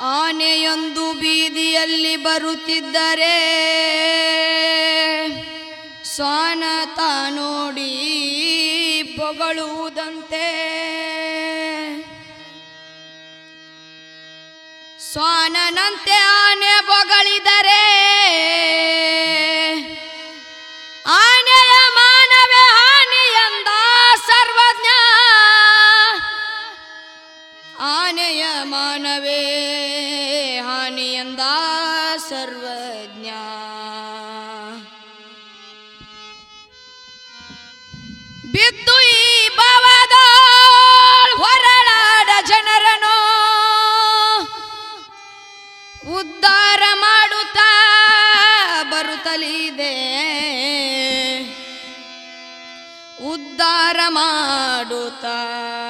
ಆನೆಯೊಂದು ಬೀದಿಯಲ್ಲಿ ಬರುತ್ತಿದ್ದರೆ ಶ್ವಾನ ನೋಡಿ ಪೊಗಳುವುದಂತೆ. ಶ್ವಾನನಂತೆ ಆನೆ ಪೊಗಳಿದರೆ ಆನೆಯ ಮಾನವೇ ಹಾನಿಯಂದ ಸರ್ವಜ್ಞ. ಆನೆಯ ಮಾನವೇ ಹಾನಿಯಂದ ಸರ್ವಜ್ಞ. ಬಿದ್ದು ಈ ಭವದ ಹೊರಳಾಡ ಜನರನ್ನು ಉದ್ಧಾರ ಮಾಡುತ್ತಾ ಬರುತ್ತಲಿದೆ. ಉದ್ಧಾರ ಮಾಡುತ್ತಾ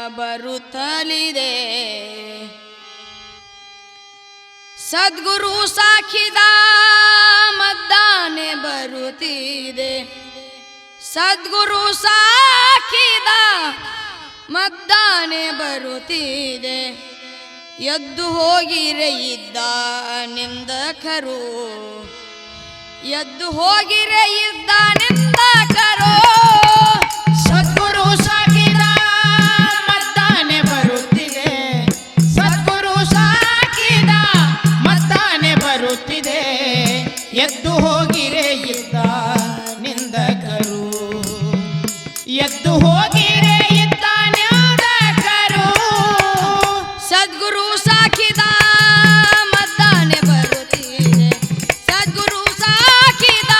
ಬರುತ್ತಲಿದೆ. ಸದ್ಗುರು ಸಾಕಿದ ಮದ್ದಾನೆ ಬರುತ್ತಿದೆ. ಸದ್ಗುರು ಸಾಕಿದ ಮದ್ದಾನೆ ಬರುತ್ತಿದೆ. ಎದ್ದು ಹೋಗಿರೆ ಇದ್ದ ನಿಂದಕರು. ಎದ್ದು ಹೋಗಿರೆ ಇದ್ದ ನಿಂದಕರು. ಸದ್ಗುರು ಸಾಕಿದ ಮದ್ದಾನೆ ಬರುತ್ತಿದೆ. ಸದ್ಗುರು ಸಾಕಿದ ಮದ್ದಾನೆ ಬರುತ್ತಿದೆ. ಎದ್ದು ಹೋಗಿರೆ ಇದ್ದ ನಿಂದಕರು. ಎದ್ದು ಹೋಗಿರೆ ಇದ್ದ ನಿಂದಕರು. ಸದ್ಗುರು ಸಾಕಿದ ಮದ್ದಾನೆ ಬರುತ್ತಿದೆ. ಸದ್ಗುರು ಸಾಕಿದ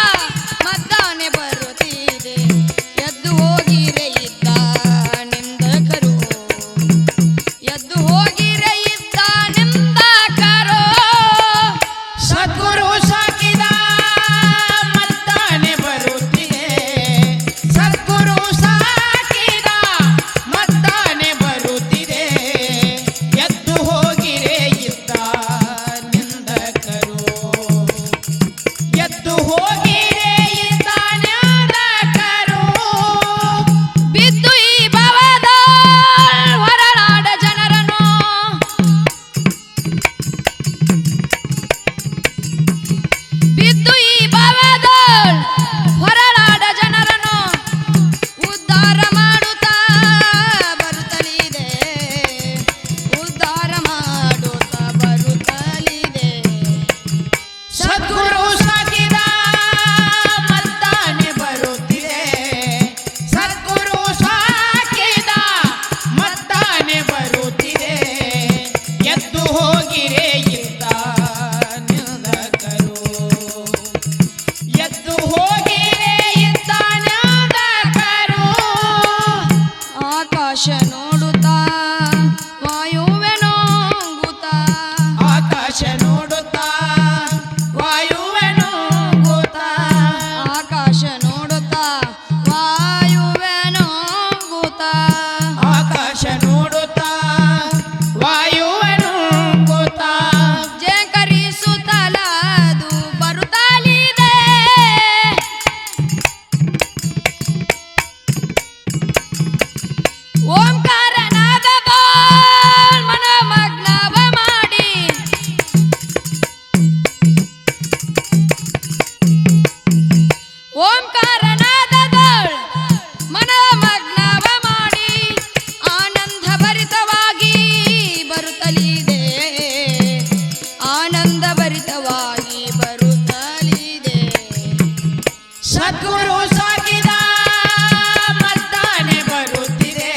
ಮದ್ದಾನೆ ಬರುತ್ತಿದೆ. ಎದ್ದು ಹೋಗಿರೆ ಇದ್ದ ನಿಂದಕರು. ಎದ್ದು ಹೋಗಿರೆ ಇದ್ದ ನಿಂದಕರು. ಸದ್ಗುರು ಸಾಕಿದ ಮದ್ದಾನೆ ಬರುತ್ತಿದೆ. ಸದ್ಗುರು ಸಾಕಿದ ಮದ್ದಾನೆ ಬರುತ್ತಿದೆ. ಎದ್ದು ಹೋಗಿರೆ ಇದ್ದ ನಿಂದಕರು. ಎದ್ದು ಹೋಗಿರೆ ಇದ್ದ ನಿಂದಕರು. ಬಿದ್ದು ಈ ಭವದ ಹೊರಳಾಡ ಜನರನ್ನು ಬಿದ್ದು ಈ ಭವದ ಹೊರಳಾಡ ಜನರನ್ನು ಉದ್ಧಾರ ಮಾಡುತ್ತಾ ಬರುತ್ತಲಿದೆ. ಉದ್ಧಾರ ಮಾಡುತ್ತಾ ಬರುತ್ತಲಿದೆ. ಸದ್ಗುರು ಸಾಕಿದ ಮದ್ದಾನೆ ಬರುತ್ತಿದೆ. ಸದ್ಗುರು ಸಾಕಿದ ಮದ್ದಾನೆ ಬರುತ್ತಿದೆ. ಎದ್ದು ಹೋಗಿರೆ ಇದ್ದ ನಿಂದಕರು. ಎದ್ದು ಹೋಗಿರೆ ಇದ್ದ ನಿಂದಕರು. ಆಕಾಶ ನೋಡುತ್ತಾ ವಾಯುವೆ ನೋಂಗುತ್ತಾ. ಆಕಾಶ ನೋಡುತ್ತಾ ವಾಯುವೆ ನೋಂಗುತ್ತಾ. ಆಕಾಶ ನೋಡುತ್ತಾ ವಾಯುವೆ ನೋಂಗುತ್ತಾ. ಆಕಾಶ ನೋಡುತ್ತಾ ವಾಯುವೆ ನೋಂಗುತ್ತಾ. ಜೇಕರಿಸುತ್ತಲದು ಬರುತ್ತಲಿದೆ. ಓಂಕಾರನಾದದ ಮನಮಗ್ನವ ಮಾಡಿ. ಓಂಕಾರನಾದದ ಮನಮಗ್ನವ ಮಾಡಿ ಆನಂದ ಭರಿತವಾಗಿ ಬರುತ್ತಲಿದೆ. ಆನಂದ ಭರಿತವಾಗಿ ಬರುತ್ತಲಿದೆ. ಸದ್ಗುರು ಸಾಕಿದ ಮತ್ತಾನೆ ಬರುತ್ತಿದೆ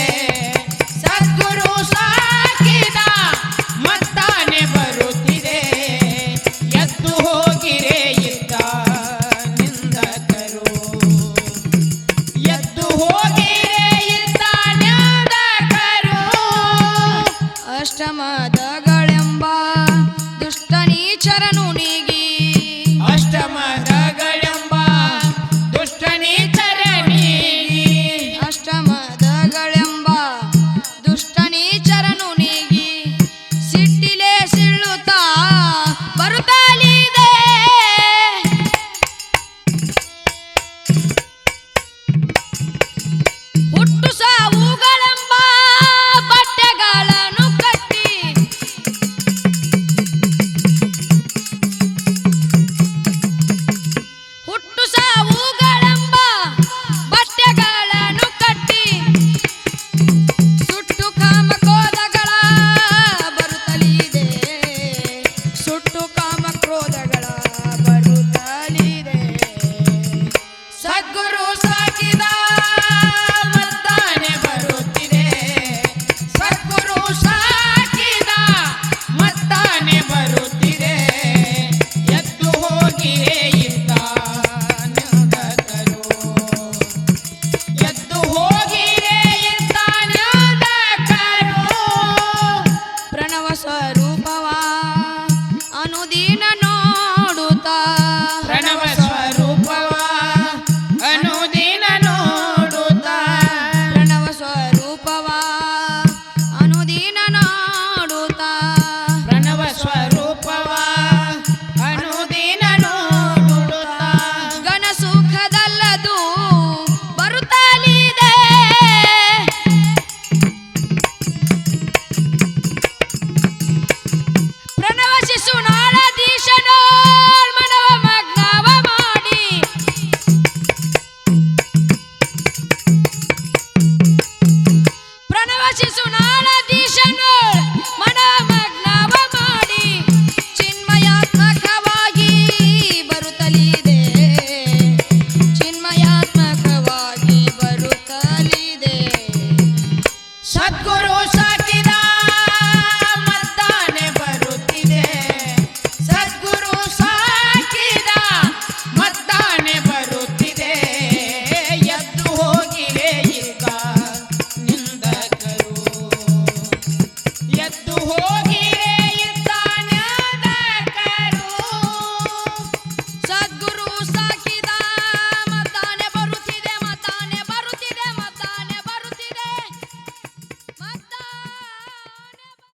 ಸದ್ಗುರು ಸಾಕಿದ ಮತ್ತಾನೆ ಬರುತ್ತಿದೆ ಎದ್ದು ಹೋಗಿರೆ ಇದ್ದ ನಿಂದಕರು ಎದ್ದು ಹೋಗಿರೆ ಇದ್ದ ನಿಂದಕರು ಅಷ್ಟಮದಗಳೆಂಬ ದುಷ್ಟ ನೀಚರನು ನೀಗಿ ಅಷ್ಟಮದಗಳೆಂಬ ದುಷ್ಟ ನೀಚರನಿಗೆ ಅಷ್ಟಮದಗಳೆಂಬ ದುಷ್ಟ ನೀಚರನು ನೀಗಿ ಸಿಟ್ಟಿಲೆ ಸಿಳ್ಳುತ್ತಾ ಬರುತ್ತಲಿದೆ ಹುಟ್ಟು ಸಾವುಗಳೆಂಬ ಬಟ್ಟೆಗಳನ್ನು ಕಟ್ಟಿ ಹುಟ್ಟು ಸಾವುಗಳೆಂಬ ಬಟ್ಟೆಗಳನ್ನು ಕಟ್ಟಿ ಸುಟ್ಟು ಕಾಮಕ್ರೋಧಗಳ ಬರುತ್ತಲಿದೆ ಸುಟ್ಟು ಕಾಮಕ್ರೋಧಗಳ ಬರುತ್ತಲಿದೆ ಸದ್ಗುರು ಸಾಕಿದ ಮತ್ತಾನೆ ಬರುತ್ತಿದೆ ಸದ್ಗುರು ಸಾಕಿದ ಮತ್ತಾನೆ ಬರುತ್ತಿದೆ ಎದ್ದು ಹೋಗಿರೆ ಇದ್ದ ನಿಂದಕರು ಎದ್ದು ಹೋಗಿರೆ ಇದ್ದ ನಿಂದಕರು ಪ್ರಣವ ಸ್ವರೂಪವ ಅನುದಿನ ನೋಡುತ್ತಾ ಪ್ರಣವ ಸ್ವರೂಪವ ಅನುದಿನ ನೋಡುತ್ತಾ ಪ್ರಣವ ಸ್ವರೂಪವ ಅನುದಿನ ನೋಡುತ್ತಾ ಪ್ರಣವ ಸ್ವರೂಪವ ಅನುದಿನ ನೋಡುತ್ತಾ ಘನ ಸುಖದಲ್ಲದು ಬರುತ್ತಲಿದೆ ಪ್ರಣವ ಶಿಶುನಾಳಧೀಶನೋ ಮನವ ಮಗ್ನವ ಮಾಡಿ ಪ್ರಣವ ಶಿಶುನಾಳಧೀಶನೋ ಮನವ ಮಗ್ನವ ಮಾಡಿ ಚಿನ್ಮಯಾತ್ಮಕವಾಗಿ ಬರುತ್ತಲಿದೆ ಚಿನ್ಮಯಾತ್ಮಕವಾಗಿ ಬರುತ್ತಲಿದೆ ಸದ್ಗುರು ಸಾಕಿದ ಮತ್ತಾನೆ ಬರುತ್ತಿದೆ ಸದ್ಗುರು ಸಾಕಿದ ಮತ್ತಾನೆ ಬರುತ್ತಿದೆ ಎದ್ದು ಹೋಗಿರೆ ಈಗ ನಿಂದಕರು ಎದ್ದು ಹೋಗಿರೆ ಇದ್ದ ನಿಂದಕರು ಸದ್ಗುರು